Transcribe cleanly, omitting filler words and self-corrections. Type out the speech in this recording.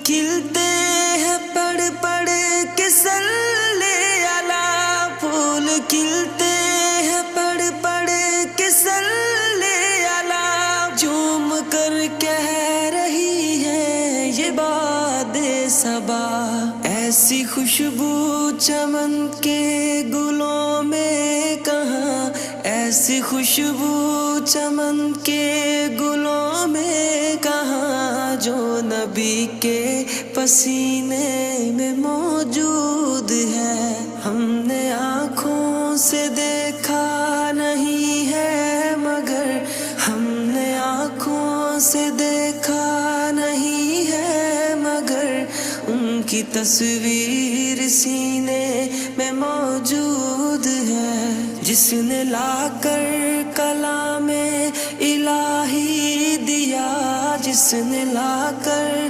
کھلتے ہیں پڑھ پڑھ کے صلی علی، پھول کھلتے ہیں پڑھ پڑھ کے صلی علی، جھوم کر کہہ رہی ہے یہ باد صبا، ایسی خوشبو چمن کے گلوں میں کہاں، ایسی خوشبو چمن کے گلوں میں کہاں، جو نبی کے پسینے میں موجود ہے، ہم نے آنکھوں سے دیکھا نہیں ہے مگر، ہم نے آنکھوں سے دیکھا نہیں ہے مگر، ان کی تصویر سینے میں موجود ہے، جس نے لا کر کلام الہی دیا، جس نے لا کر